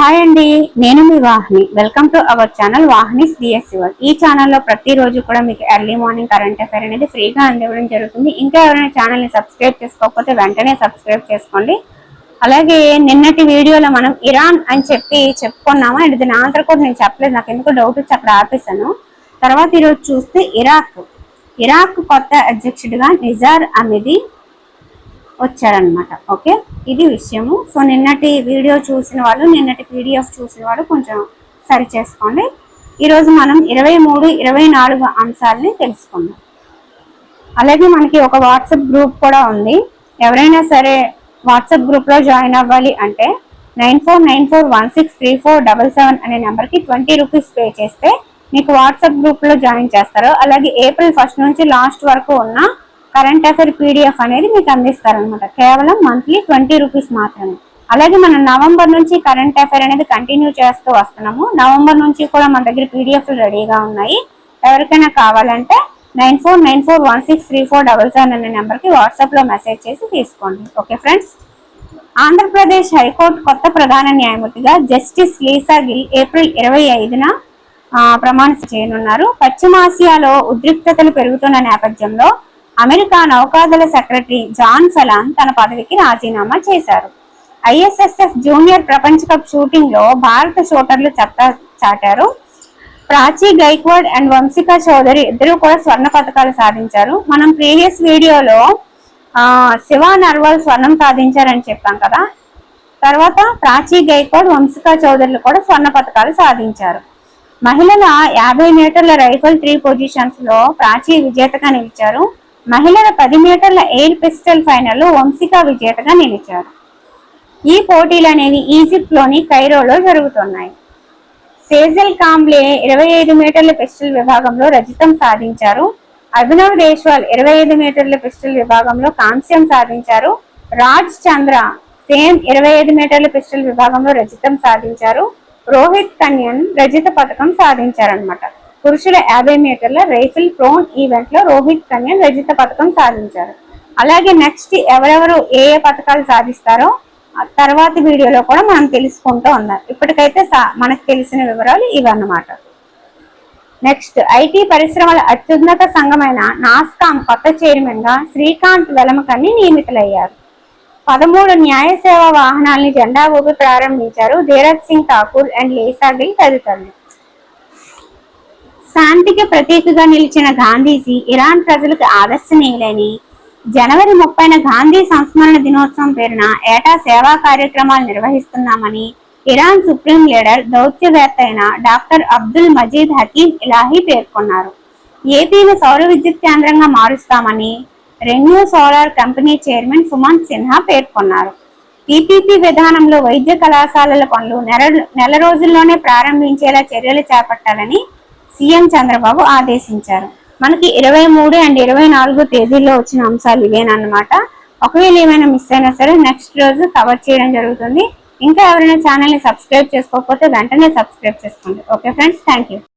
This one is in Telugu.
హాయ్ అండి, నేను మీ Vahini. Welcome to our channel Vahini's DSC world. ఈ ఛానల్లో ప్రతిరోజు కూడా మీకు ఎర్లీ మార్నింగ్ కరెంట్ అఫైర్ అనేది ఫ్రీగా అందివ్వడం జరుగుతుంది. ఇంకా ఎవరైనా ఛానల్ని సబ్స్క్రైబ్ చేసుకోకపోతే వెంటనే సబ్స్క్రైబ్ చేసుకోండి. అలాగే నిన్నటి వీడియోలో మనం ఇరాన్ అని చెప్పుకున్నాము. అండ్ దీని ఆన్సర్ కూడా నేను చెప్పలేదు, నాకు ఎందుకో డౌట్ వచ్చి అక్కడ ఆపేశాను. తర్వాత ఈరోజు చూస్తే ఇరాక్ కొత్త అధ్యక్షుడిగా నిజార్ అమిది వచ్చారనమాట. ఓకే, ఇది విషయము. సో నిన్నటి వీడియో చూసిన వాళ్ళు, నిన్నటి పీడిఎఫ్ చూసిన వాళ్ళు కొంచెం సరి చేసుకోండి. ఈరోజు మనం 23, 24 అంశాలని తెలుసుకుందాం. అలాగే మనకి ఒక వాట్సాప్ గ్రూప్ కూడా ఉంది. ఎవరైనా సరే వాట్సాప్ గ్రూప్లో జాయిన్ అవ్వాలి అంటే 9494163477 అనే నెంబర్కి 20 రూపీస్ పే చేస్తే మీకు వాట్సాప్ గ్రూప్లో జాయిన్ చేస్తారు. అలాగే ఏప్రిల్ 1 నుంచి లాస్ట్ వరకు ఉన్న కరెంట్ అఫైర్ పీడిఎఫ్ అనేది మీకు అందిస్తారనమాట. కేవలం మంత్లీ 20 రూపీస్ మాత్రమే. అలాగే మనం నవంబర్ నుంచి కరెంట్ అఫైర్ అనేది కంటిన్యూ చేస్తూ వస్తున్నాము. నవంబర్ నుంచి కూడా మన దగ్గర పీడిఎఫ్లు రెడీగా ఉన్నాయి. ఎవరికైనా కావాలంటే 9494163477 అనే నెంబర్కి వాట్సాప్లో మెసేజ్ చేసి తీసుకోండి. ఓకే ఫ్రెండ్స్, ఆంధ్రప్రదేశ్ హైకోర్టు కొత్త ప్రధాన న్యాయమూర్తిగా జస్టిస్ లీసా గిల్ ఏప్రిల్ 25న ప్రమాణ చేయనున్నారు. పశ్చిమాసియాలో ఉద్రిక్తతలు పెరుగుతున్న నేపథ్యంలో అమెరికా నౌకాదళ సెక్రటరీ జాన్ ఫెలాన్ తన పదవికి రాజీనామా చేశారు. ఐఎస్ఎస్ఎఫ్ జూనియర్ ప్రపంచ కప్ షూటింగ్ లో భారత షూటర్లు సత్తా చాటారు. ప్రాచీ గైక్వాడ్ అండ్ వంశికా చౌదరి ఇద్దరు కూడా స్వర్ణ పథకాలు సాధించారు. మనం ప్రీవియస్ వీడియోలో శివ నర్వాల్ స్వర్ణం సాధించారని చెప్పాం కదా. తర్వాత ప్రాచీ గైక్వాడ్, వంశికా చౌదరిలు కూడా స్వర్ణ పథకాలు సాధించారు. మహిళల 50 మీటర్ల రైఫిల్ 3 పొజిషన్స్ లో ప్రాచీ విజేతగా నిలిచారు. మహిళల 10 మీటర్ల ఎయిర్ పిస్టల్ ఫైనల్లో వంశిక విజేతగా నిలిచారు. ఈ పోటీలు అనేవి ఈజిప్ట్ లోని కైరోలో జరుగుతున్నాయి. సేజల్ కాంబ్లే 25 మీటర్ల పిస్టల్ విభాగంలో రజతం సాధించారు. అభినవ్ దేశ్వాల్ 25 మీటర్ల పిస్టల్ విభాగంలో కాంస్యం సాధించారు. రాజ్ చంద్ర సేమ్ 25 మీటర్ల పిస్టల్ విభాగంలో రజతం సాధించారు. రోహిత్ కన్యన్ రజత పథకం సాధించారనమాట. పురుషుల 50 మీటర్ల రైఫిల్ ప్రోన్ ఈవెంట్ లో రోహిత్ కన్యన్ రజత పథకం సాధించారు. అలాగే నెక్స్ట్ ఎవరెవరు ఏ పథకాలు సాధిస్తారో తర్వాత వీడియోలో కూడా మనం తెలుసుకుంటూ ఉన్నాం. ఇప్పటికైతే మనకు తెలిసిన వివరాలు ఇవన్నమాట. నెక్స్ట్, ఐటీ పరిశ్రమల అత్యున్నత సంఘమైన నాస్కామ్ కొత్త చైర్మన్ గా శ్రీకాంత్ వెలమకన్ని నియమితులయ్యారు. 13 న్యాయ సేవా వాహనాలని జెండా ఊపి ప్రారంభించారు. ధీరజ్ సింగ్ ఠాకూర్ అండ్ లీసా గిల్ తదితరులు. శాంతికి ప్రతీకగా నిలిచిన గాంధీజీ ఇరాన్ ప్రజలకు ఆదర్శనీయులని జనవరి 30న గాంధీ సంస్మరణ దినోత్సవం పేరున ఏటా సేవా కార్యక్రమాలు నిర్వహిస్తున్నామని ఇరాన్ సుప్రీం లీడర్, దౌత్యవేత్త అయిన doctor Abdul Majid Hakim Elahi పేర్కొన్నారు. ఏపీని సౌర విద్యుత్ కేంద్రంగా మారుస్తామని renew solar company chairman Sumant Sinha పేర్కొన్నారు. పీపీపీ విధానంలో వైద్య కళాశాలల పనులు నెల రోజుల్లోనే ప్రారంభించేలా చర్యలు చేపట్టాలని సీఎం చంద్రబాబు ఆదేశించారు. మనకి 23 అండ్ 24 తేదీల్లో వచ్చిన అంశాలు ఇవేనమాట. ఒకవేళ ఏమైనా మిస్ అయినా సరే నెక్స్ట్ రోజు కవర్ చేయడం జరుగుతుంది. ఇంకా ఎవరైనా ఛానల్ని సబ్స్క్రైబ్ చేసుకోకపోతే వెంటనే సబ్స్క్రైబ్ చేసుకోండి. Okay friends, thank you.